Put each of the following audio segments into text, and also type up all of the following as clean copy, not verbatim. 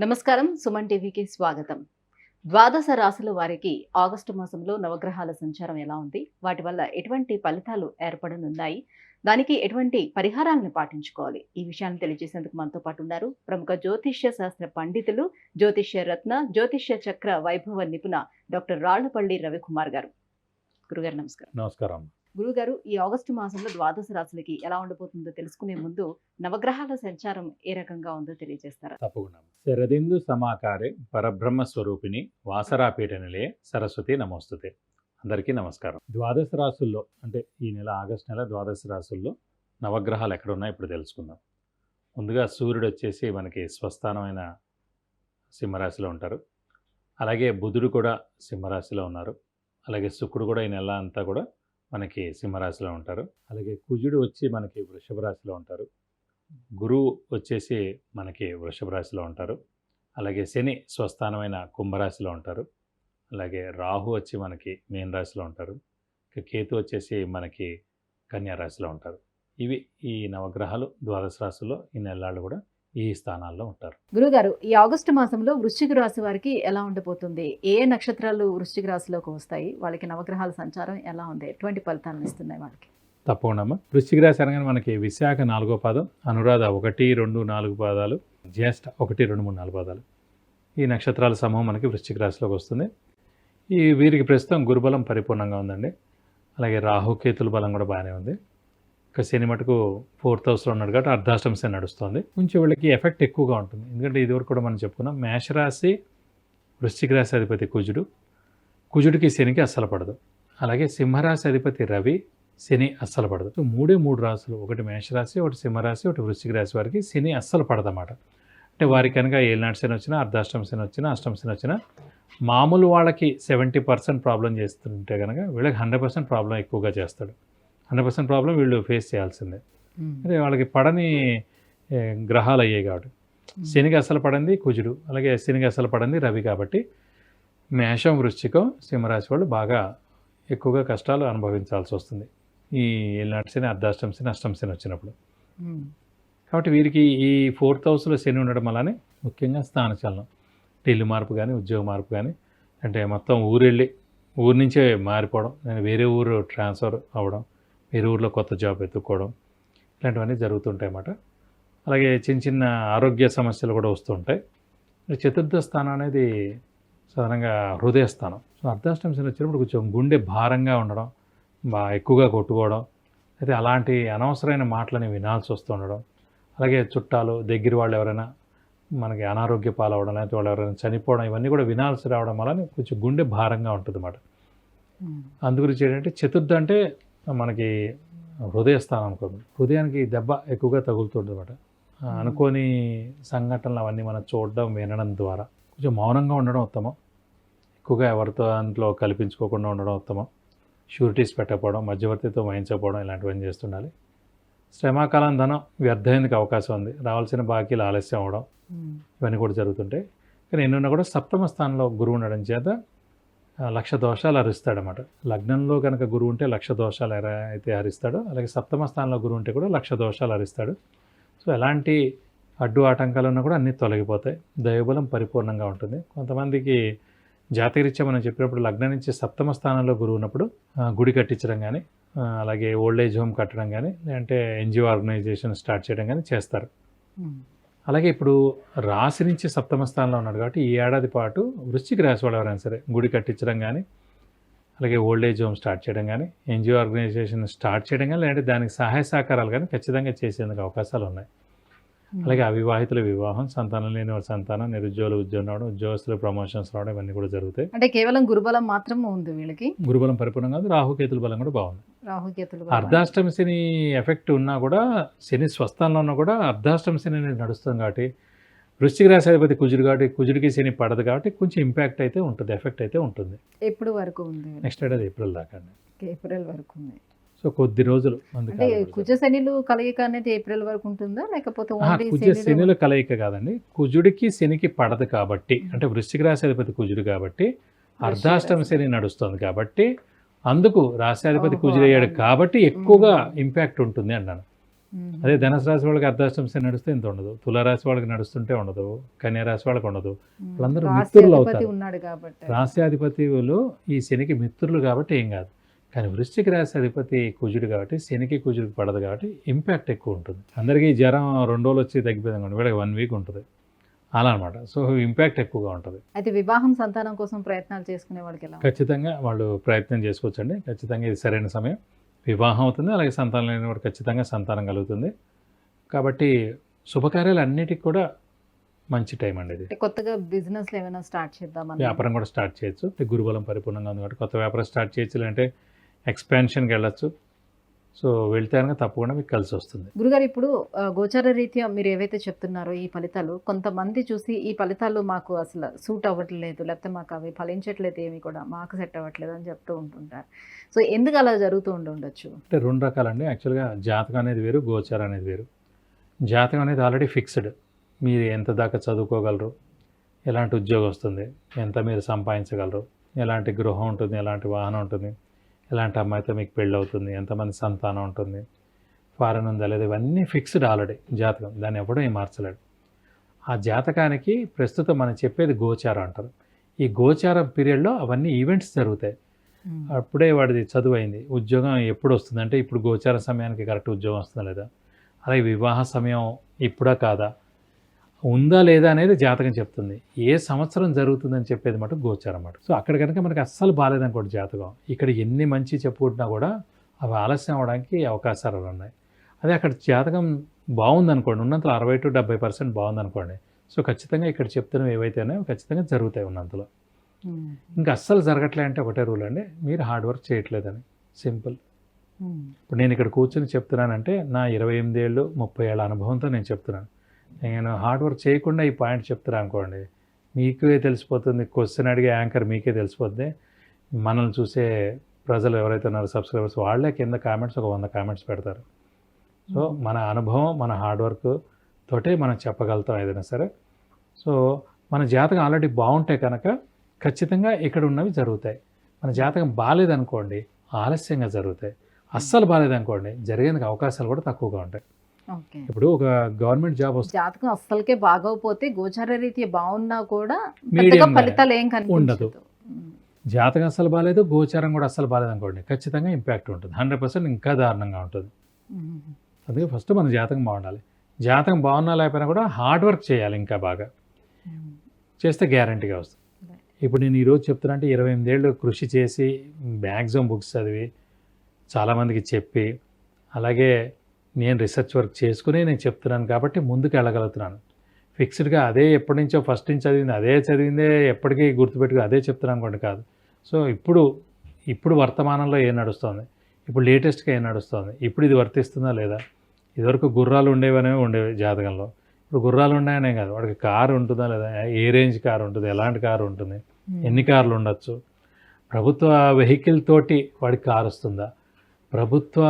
నమస్కారం. సుమన్ టీవీకి స్వాగతం. ద్వాదశ రాశుల వారికి ఆగస్టు మాసంలో నవగ్రహాల సంచారం ఎలా ఉంది? వాటి వల్ల ఎటువంటి ఫలితాలు ఏర్పడనున్నాయి? దానికి ఎటువంటి పరిహారాలను పాటించుకోవాలి? ఈ విషయాన్ని తెలియజేసేందుకు మనతో పాటు ఉన్నారు ప్రముఖ జ్యోతిష్య శాస్త్ర పండితులు, జ్యోతిష్య రత్న, జ్యోతిష్య చక్ర వైభవ నిపుణ డాక్టర్ రాళ్లపల్లి రవికుమార్ గారు. గురుగారు నమస్కారం. నమస్కారం. గురుగారు, ఈ ఆగస్టు మాసంలో ద్వాదశ రాశులకి ఎలా ఉండబోతుందో తెలుసుకునే ముందు నవగ్రహాల సంచారం ఏ రకంగా ఉందో తెలియజేస్తారా? తప్పకుండా. శరదిందు సమాకారే పరబ్రహ్మ స్వరూపిణి వాసరాపీఠ నిలయే సరస్వతి నమోస్తుతే. అందరికీ నమస్కారం. ద్వాదశ రాశుల్లో అంటే ఈ నెల ఆగస్టు నెల ద్వాదశ రాశుల్లో నవగ్రహాలు ఎక్కడ ఉన్నాయో ఇప్పుడు తెలుసుకుందాం. ముందుగా సూర్యుడు వచ్చేసి మనకి స్వస్థానమైన సింహరాశిలో ఉంటారు. అలాగే బుధుడు కూడా సింహరాశిలో ఉన్నారు. అలాగే శుక్రుడు కూడా ఈ నెల అంతా కూడా మనకి సింహరాశిలో ఉంటారు. అలాగే కుజుడు వచ్చి మనకి వృషభ రాశిలో ఉంటారు. గురువు వచ్చేసి మనకి వృషభ రాశిలో ఉంటారు. అలాగే శని స్వస్థానమైన కుంభరాశిలో ఉంటారు. అలాగే రాహు వచ్చి మనకి మీన రాశిలో ఉంటారు. కేతు వచ్చేసి మనకి కన్యా రాశిలో ఉంటారు. ఇవి ఈ నవగ్రహాలు ద్వాదశ రాశుల్లో ఈ నెలలు కూడా ఈ స్థానాల్లో ఉంటారు. గురుగారు, ఈ ఆగస్టు మాసంలో వృశ్చిక రాశి వారికి ఎలా ఉండబోతుంది? ఏ నక్షత్రాలు వృశ్చిక రాశిలోకి వస్తాయి? వాళ్ళకి నవగ్రహాల సంచారం ఎలా ఉంది? ఎటువంటి ఫలితాలను ఇస్తున్నాయి వాళ్ళకి? తప్పకుండా. వృశ్చిక రాశి అనగానే మనకి విశాఖ 4వ పాదం, అనురాధ 1, 2, 4 పాదాలు, జ్యేష్ఠ 1, 2, 3, 4 పాదాలు. ఈ నక్షత్రాల సమూహం మనకి వృశ్చిక రాశిలోకి వస్తుంది. వీరికి ప్రస్తుతం గురుబలం పరిపూర్ణంగా ఉందండి. అలాగే రాహుకేతుల బలం కూడా బాగానే ఉంది. ఇక శని మటుకు 4th హౌస్లో ఉన్నాడు కాబట్టి అర్ధాష్టమ శని నడుస్తుంది. కొంచెం వీళ్ళకి ఎఫెక్ట్ ఎక్కువగా ఉంటుంది. ఎందుకంటే ఇదివరకు కూడా మనం చెప్పుకున్నాం, మేషరాశి వృశ్చిక రాశి అధిపతి కుజుడికి శనికి అస్సలు పడదు. అలాగే సింహరాశి అధిపతి రవి, శని అస్సలు పడదు. సో 3 రాశులు, ఒకటి మేషరాశి, ఒకటి సింహరాశి, ఒకటి వృశ్చిక రాశి వారికి శని అస్సలు పడదన్నమాట. అంటే వారికి కనుక ఏలినాటి శని వచ్చినా, అర్ధాష్టమ శని వచ్చినా, అష్టమ శని వచ్చినా మామూలు వాళ్ళకి 70% ప్రాబ్లం చేస్తుంటే కనుక వీళ్ళకి 100% ప్రాబ్లం ఎక్కువగా చేస్తాడు. 100% ప్రాబ్లం వీళ్ళు ఫేస్ చేయాల్సిందే. అంటే వాళ్ళకి పడని గ్రహాలు అయ్యాయి కాబట్టి శనికి అసలు పడింది కుజుడు, అలాగే శనికి అసలు పడింది రవి. కాబట్టి మేషం, వృశ్చికం, సింహరాశి వాళ్ళు బాగా ఎక్కువగా కష్టాలు అనుభవించాల్సి వస్తుంది ఈ ఏలినాటి శని, అర్ధాష్టమ శని, అష్టమ శని వచ్చినప్పుడు. కాబట్టి వీరికి ఈ 4th హౌస్లో శని ఉండడం వల్లనే ముఖ్యంగా స్థానచలనం, ఇల్లు మార్పు కానీ, ఉద్యోగ మార్పు కానీ, అంటే మొత్తం ఊరి నుంచే మారిపోవడం, నేను వేరే ఊరు ట్రాన్స్ఫర్ అవ్వడం, వేరే ఊరిలో కొత్త జాబ్ ఎత్తుక్కోవడం, ఇలాంటివన్నీ జరుగుతుంటాయి అన్నమాట. అలాగే చిన్న చిన్న ఆరోగ్య సమస్యలు కూడా వస్తుంటాయి. చతుర్థ స్థానం అనేది సాధారణంగా హృదయ స్థానం. సో అర్ధాష్టమ శని వచ్చినప్పుడు కొంచెం గుండె భారంగా ఉండడం, బాగా ఎక్కువగా కొట్టుకోవడం, అయితే అలాంటి అనవసరమైన మాటలని వినాల్సి వస్తుండడం, అలాగే చుట్టాలు, దగ్గర వాళ్ళు ఎవరైనా మనకి అనారోగ్య పాలవడం, లేకపోతే వాళ్ళు ఎవరైనా చనిపోవడం, ఇవన్నీ కూడా వినాల్సి రావడం వల్ల కొంచెం గుండె భారంగా ఉంటుంది అన్నమాట. అందుగురించి ఏంటంటే చతుర్థ అంటే మనకి హృదయ స్థానం అనుకోండి, హృదయానికి దెబ్బ ఎక్కువగా తగులుతుంది అన్నమాట. అనుకోని సంఘటనలు అవన్నీ మనం చూడడం, వినడం ద్వారా కొంచెం మౌనంగా ఉండడం ఉత్తమం. ఎక్కువగా ఎవరితో దాంట్లో కల్పించుకోకుండా ఉండడం ఉత్తమం. షూరిటీస్ పెట్టకపోవడం, మధ్యవర్తితో వహించకపోవడం, ఇలాంటివన్నీ చేస్తుండాలి. శ్రమాకాలం ధనం వ్యర్థానికి అవకాశం ఉంది. రావాల్సిన బాకీలు ఆలస్యం అవ్వడం, ఇవన్నీ కూడా జరుగుతుంటాయి. కానీ ఎన్నున్నా కూడా సప్తమ స్థానంలో గురువు ఉండడం చేత 1,00,000 దోషాలు హరిస్తాడనమాట. లగ్నంలో కనుక గురువు ఉంటే 1,00,000 దోషాలు అయితే హరిస్తాడో, అలాగే సప్తమ స్థానంలో గురువు ఉంటే కూడా 1,00,000 దోషాలు హరిస్తాడు. సో ఎలాంటి అడ్డు ఆటంకాలు ఉన్నా కూడా అన్నీ తొలగిపోతాయి. దైవబలం పరిపూర్ణంగా ఉంటుంది. కొంతమందికి జాతకరీత్యా మనం చెప్పినప్పుడు లగ్నం నుంచి సప్తమ స్థానంలో గురువు ఉన్నప్పుడు గుడి కట్టించడం కానీ, అలాగే ఓల్డ్ ఏజ్ హోమ్ కట్టడం కానీ, లేదంటే ఎన్జిఓ ఆర్గనైజేషన్ స్టార్ట్ చేయడం కానీ చేస్తారు. అలాగే ఇప్పుడు రాశి నుంచి సప్తమ స్థానంలో ఉన్నాడు కాబట్టి ఈ ఏడాది పాటు వృశ్చిక రాశి వాళ్ళు ఎవరైనా సరే గుడి కట్టించడం కానీ, అలాగే ఓల్డ్ ఏజ్ హోమ్ స్టార్ట్ చేయడం కానీ, ఎన్జిఓ ఆర్గనైజేషన్ స్టార్ట్ చేయడం కానీ, లేదంటే దానికి సహాయ సహకారాలు కానీ ఖచ్చితంగా చేసేందుకు అవకాశాలు ఉన్నాయి. అలాగే అవివాహితుల వివాహం, సంతానం లేని వారి సంతానం, నిరుద్యోగులు ఉద్యోగం రావడం, ఉద్యోగస్తులు ప్రమోషన్స్ రావడం, ఇవన్నీ కూడా జరుగుతాయి. అంటే కేవలం గురుబలం మాత్రం ఉంది వీళ్ళకి. గురుబలం పరిపూర్ణంగా ఉంది. రాహుకేతుల బలం కూడా బాగుంది. అర్ధాష్టమ శని ఎఫెక్ట్ ఉన్నా కూడా, శని స్వస్థానంలో ఉన్నా కూడా అర్ధాష్టమ శని నడుస్తుంది కాబట్టి, వృశ్చిక రాశి అధిపతి కుజుడు కాబట్టి, కుజుడికి శని పడదు కాబట్టి కొంచెం ఇంపాక్ట్ అయితే ఉంటుంది, ఎఫెక్ట్ అయితే ఉంటుంది. ఎప్పుడు వరకు ఉంది? నెక్స్ట్ ఏడాది ఏప్రిల్ దాకా. ఏప్రిల్ వరకు ఉంది. సో కొద్ది రోజులు. అంటే కుజ శనిలు కలయిక అనేది ఏప్రిల్ వరకు ఉంటుందా, లేకపోతే కుజ శనిల కలయిక కాదండి, కుజుడికి శనికి పడదు కాబట్టి, అంటే వృశ్చిక రాశి అధిపతి కుజుడు కాబట్టి అర్ధాష్టమ శని నడుస్తుంది కాబట్టి, అందుకు రాశ్యాధిపతి కుజుడు అయ్యాడు కాబట్టి ఎక్కువగా ఇంపాక్ట్ ఉంటుంది అన్నాను. అదే ధనుసు రాశి వాళ్ళకి అర్ధాష్టమ శని నడిస్తే ఇంత ఉండదు, తులారాశి వాళ్ళకి నడుస్తుంటే ఉండదు, కన్యా రాశి వాళ్ళకి ఉండదు. వాళ్ళందరూ మిత్రులు అవుతారు. ఉన్నాడు కాబట్టి రాశ్యాధిపతులు ఈ శనికి మిత్రులు కాబట్టి ఏం కాదు. కానీ వృశ్చిక రాశి అధిపతి కుజుడు కాబట్టి శనికి కుజుడికి పడదు కాబట్టి ఇంపాక్ట్ ఎక్కువ ఉంటుంది. అందరికీ జ్వరం 2 రోజులు వచ్చి తగ్గిపోయింది అనుకోండి, వీళ్ళకి 1 వీక్ ఉంటుంది అలా అనమాట. సో ఇంపాక్ట్ ఎక్కువగా ఉంటుంది. అయితే వివాహం సంతానం కోసం ప్రయత్నాలు చేసుకునే వాళ్ళకి ఎలా? ఖచ్చితంగా వాళ్ళు ప్రయత్నం చేసుకోవచ్చండి. ఖచ్చితంగా ఇది సరైన సమయం. వివాహం అవుతుంది, అలాగే సంతానం లేని వాడు ఖచ్చితంగా సంతానం కలుగుతుంది. కాబట్టి శుభకార్యాలు అన్నిటికి కూడా మంచి టైం అండి ఇది. అంటే కొత్తగా బిజినెస్లు ఏమైనా స్టార్ట్ చేద్దామని వ్యాపారం కూడా స్టార్ట్ చేయొచ్చు. గురుబలం పరిపూర్ణంగా ఉంది కాబట్టి కొత్త వ్యాపారం స్టార్ట్ చేయొచ్చు, లేదంటే ఎక్స్పాన్షన్కి వెళ్ళచ్చు. సో వెళ్తే కనుక తప్పకుండా మీకు కలిసి వస్తుంది. గురుగారు, ఇప్పుడు గోచార రీత్యా మీరు ఏవైతే చెప్తున్నారో ఈ ఫలితాలు కొంతమంది చూసి ఈ ఫలితాలు మాకు అసలు సూట్ అవ్వట్లేదు, లేకపోతే మాకు అవి ఫలించట్లేదు, ఏమి కూడా మాకు సెట్ అవ్వట్లేదు అని చెప్తూ ఉంటుంటారు. సో ఎందుకు అలా జరుగుతూ ఉండొచ్చు? అంటే 2 రకాలండి. యాక్చువల్గా జాతకం అనేది వేరు, గోచారం అనేది వేరు. జాతకం అనేది ఆల్రెడీ ఫిక్స్డ్. మీరు ఎంత దాకా చదువుకోగలరు, ఎలాంటి ఉద్యోగం వస్తుంది, ఎంత మీరు సంపాదించగలరు, ఎలాంటి గృహం ఉంటుంది, ఎలాంటి వాహనం ఉంటుంది, ఎలాంటి అమ్మాయితో మీకు పెళ్ళి అవుతుంది, ఎంతమంది సంతానం ఉంటుంది, ఫారెన్ ఉందా లేదా, ఇవన్నీ ఫిక్స్డ్ ఆల్రెడీ జాతకం. దాన్ని ఎప్పుడూ ఏం మార్చలేడు. ఆ జాతకానికి ప్రస్తుతం మనం చెప్పేది గోచారం అంటారు. ఈ గోచారం పీరియడ్లో అవన్నీ ఈవెంట్స్ జరుగుతాయి. అప్పుడే వాడిది చదువు అయింది, ఉద్యోగం ఎప్పుడు వస్తుంది అంటే ఇప్పుడు గోచార సమయానికి కరెక్ట్ ఉద్యోగం వస్తుందా లేదా, అలాగే వివాహ సమయం ఇప్పుడా కాదా, ఉందా లేదా అనేది జాతకం చెప్తుంది. ఏ సంవత్సరం జరుగుతుందని చెప్పేది మటు గోచారం అన్నమాట. సో అక్కడ కనుక మనకి అస్సలు బాగాలేదనుకోండి జాతకం, ఇక్కడ ఎన్ని మంచి చెప్పుకుంటున్నా కూడా అవి ఆలస్యం అవ్వడానికి అవకాశాలు ఉన్నాయి. అదే అక్కడ జాతకం బాగుందనుకోండి, ఉన్నంతలో 60 to 70% బాగుందనుకోండి, సో ఖచ్చితంగా ఇక్కడ చెప్తున్నవి ఏవైతే ఉన్నాయో ఖచ్చితంగా జరుగుతాయి ఉన్నంతలో. ఇంకా అస్సలు జరగట్లే అంటే ఒకటే రూల్ అండి, మీరు హార్డ్ వర్క్ చేయట్లేదని. సింపుల్. ఇప్పుడు నేను ఇక్కడ కూర్చొని చెప్తున్నానంటే నా 28 ఏళ్ళు 30 ఏళ్ళ అనుభవంతో నేను చెప్తున్నాను. నేను హార్డ్ వర్క్ చేయకుండా ఈ పాయింట్ చెప్తున్నా అనుకోండి, మీకే తెలిసిపోతుంది. క్వశ్చన్ అడిగే యాంకర్ మీకే తెలిసిపోద్ది. మనల్ని చూసే ప్రజలు ఎవరైతే ఉన్నారో సబ్స్క్రైబర్స్, వాళ్ళే కింద కామెంట్స్ ఒక 100 కామెంట్స్ పెడతారు. సో మన అనుభవం, మన హార్డ్ వర్క్ తోటే మనం చెప్పగలుగుతాం ఏదైనా సరే. సో మన జాతకం ఆల్రెడీ బాగుంటే కనుక ఖచ్చితంగా ఇక్కడ ఉన్నవి జరుగుతాయి. మన జాతకం బాగాలేదనుకోండి ఆలస్యంగా జరుగుతాయి. అస్సలు బాగాలేదనుకోండి జరిగేందుకు అవకాశాలు కూడా తక్కువగా ఉంటాయి. ఇప్పుడు ఒక గవర్నమెంట్ జాబ్ వస్తుంది, జాతకం అస్సలకే బాగోకపోతే గోచార రీత్యా బాగున్నా కూడా మీడియం ఫలితాలు ఏం ఉండదు. జాతకం అస్సలు బాగాలేదు, గోచారం కూడా అస్సలు బాగాలేదు అనుకోండి, ఖచ్చితంగా ఇంపాక్ట్ ఉంటుంది. 100% ఇంకా దారుణంగా ఉంటుంది. అందుకే ఫస్ట్ మన జాతకం బాగుండాలి. జాతకం బాగున్నా లేకపోయినా కూడా హార్డ్ వర్క్ చేయాలి, ఇంకా బాగా చేస్తే గ్యారంటీగా వస్తుంది. ఇప్పుడు నేను ఈరోజు చెప్తున్నా అంటే 28 ఏళ్ళు కృషి చేసి మ్యాక్సిమం బుక్స్ చదివి చాలామందికి చెప్పి, అలాగే నేను రీసెర్చ్ వర్క్ చేసుకుని నేను చెప్తున్నాను కాబట్టి ముందుకు వెళ్ళగలుగుతున్నాను. ఫిక్స్డ్గా అదే ఎప్పటి నుంచో ఫస్ట్ నుంచి చదివింది అదే చదివిందే ఎప్పటికీ గుర్తుపెట్టుకుని అదే చెప్తున్నాను అనుకోండి, కాదు. సో ఇప్పుడు వర్తమానంలో ఏం నడుస్తుంది, ఇప్పుడు లేటెస్ట్గా ఏం నడుస్తుంది, ఇప్పుడు ఇది వర్తిస్తుందా లేదా. ఇదివరకు గుర్రాలు ఉండేవి జాతకంలో, ఇప్పుడు గుర్రాలు ఉన్నాయనే కాదు, వాడికి కారు ఉంటుందా లేదా, ఏ రేంజ్ కారు ఉంటుంది, ఎలాంటి కారు ఉంటుంది, ఎన్ని కార్లు ఉండొచ్చు, ప్రభుత్వ వెహికల్ తోటి వాడికి కారు వస్తుందా, ప్రభుత్వ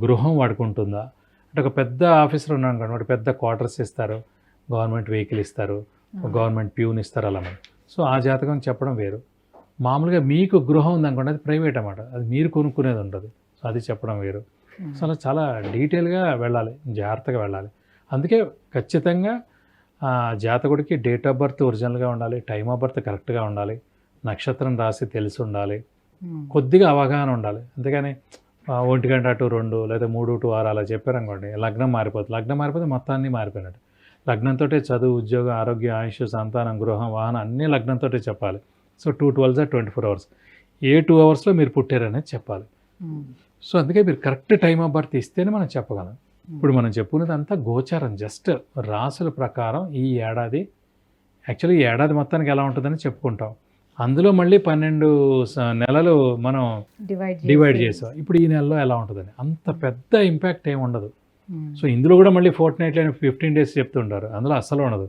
గృహం వాడికి ఉంటుందా. అంటే ఒక పెద్ద ఆఫీసర్ ఉన్నాను అనుకోండి, వాడు పెద్ద క్వార్టర్స్ ఇస్తారు, గవర్నమెంట్ వెహికల్ ఇస్తారు, గవర్నమెంట్ ప్యూన్ ఇస్తారు అలా. సో ఆ జాతకం చెప్పడం వేరు. మామూలుగా మీకు గృహం ఉందనుకోండి, అది ప్రైవేట్ అన్నమాట, అది మీరు కొనుక్కునేది ఉంటుంది. సో అది చెప్పడం వేరు. సో అలా చాలా డీటెయిల్గా వెళ్ళాలి, జాగ్రత్తగా వెళ్ళాలి. అందుకే ఖచ్చితంగా జాతకుడికి డేట్ ఆఫ్ బర్త్ ఒరిజినల్గా ఉండాలి, టైమ్ ఆఫ్ బర్త్ కరెక్ట్గా ఉండాలి, నక్షత్రం రాసి తెలిసి ఉండాలి, కొద్దిగా అవగాహన ఉండాలి. అంతేగాని 1 గంట to 2 లేదా 3 to 6 అలా చెప్పారనుకోండి, లగ్నం మారిపోతుంది. లగ్నం మారిపోతే మొత్తాన్ని మారిపోయినట్టు. లగ్నంతో చదువు, ఉద్యోగం, ఆరోగ్యం, ఆయుష్, సంతానం, గృహం, వాహనం అన్నీ లగ్నంతో చెప్పాలి. So 2 12 24 hours. ఏ 2 hours మీరు పుట్టారనేది చెప్పాలి. సో అందుకే మీరు కరెక్ట్ టైమ్ ఆఫ్ బర్త్ ఇస్తేనే మనం చెప్పగలం. ఇప్పుడు మనం చెప్పుకున్నదంతా గోచారం, జస్ట్ రాసుల ప్రకారం ఈ ఏడాది. యాక్చువల్లీ ఈ ఏడాది మొత్తానికి ఎలా ఉంటుందని చెప్పుకుంటాం. అందులో మళ్ళీ 12 నెలలు మనం డివైడ్ చేసాం. ఇప్పుడు ఈ నెలలో ఎలా ఉంటుందని అంత పెద్ద ఇంపాక్ట్ ఏమి ఉండదు. సో ఇందులో కూడా మళ్ళీ ఫోర్ట్నైట్లీ 15 days చెప్తుంటారు, అందులో అస్సలు ఉండదు.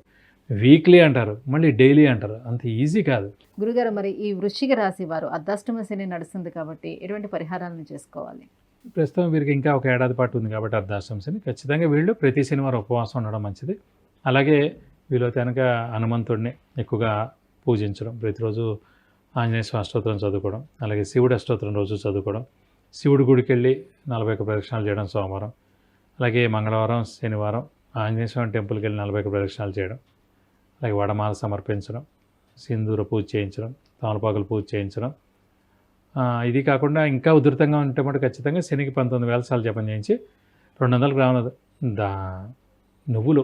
వీక్లీ అంటారు, మళ్ళీ డైలీ అంటారు, అంత ఈజీ కాదు. గురుగారు, మరి ఈ వృశ్చిక రాశి వారు అర్ధాష్టమ శని నడుస్తుంది కాబట్టి ఎటువంటి పరిహారాలను చేసుకోవాలి? ప్రస్తుతం వీరికి ఇంకా ఒక ఏడాది పాటు ఉంది కాబట్టి అర్ధాష్టమ శని, ఖచ్చితంగా వీళ్ళు ప్రతి శనివారం ఉపవాసం ఉండడం మంచిది. అలాగే వీళ్ళైతే కనుక హనుమంతుడిని ఎక్కువగా పూజించడం, ప్రతిరోజు ఆంజనేయ స్వామి అష్టోత్తరం చదువుకోవడం, అలాగే శివుడు అష్టోత్తరం రోజు చదువుకోవడం, శివుడి గుడికి వెళ్ళి 41 ప్రదక్షిణాలు చేయడం సోమవారం, అలాగే మంగళవారం శనివారం ఆంజనేయ స్వామి టెంపుల్కి వెళ్ళి 40 ప్రదక్షిణాలు చేయడం, అలాగే వడమాల సమర్పించడం, సింధూర పూజ చేయించడం, తమలపాకులు పూజ చేయించడం. ఇది కాకుండా ఇంకా ఉధృతంగా ఉంటే మటు ఖచ్చితంగా శనికి 19,000 సార్లు జపం చేయించి 200 గ్రాముల నువ్వులు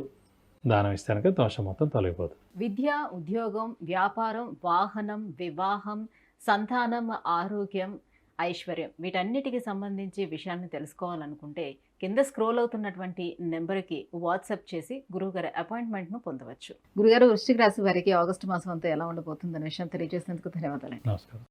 దానం ఇస్తే కనుక దోషం మొత్తం తొలగిపోతుంది. విద్య, ఉద్యోగం, వ్యాపారం, వాహనం, వివాహం, సంతానం, ఆరోగ్యం, ఐశ్వర్యం వీటన్నిటికి సంబంధించి విషయాన్ని తెలుసుకోవాలనుకుంటే కింద స్క్రోల్ అవుతున్నటువంటి నెంబర్కి వాట్సాప్ చేసి గురువుగారి అపాయింట్మెంట్ను పొందవచ్చు. గురుగారు, వృశ్చిక రాశి వారికి ఆగస్టు మాసం అంతా ఎలా ఉండబోతుందనే విషయం తెలియజేసినందుకు ధన్యవాదాలు. నమస్కారం.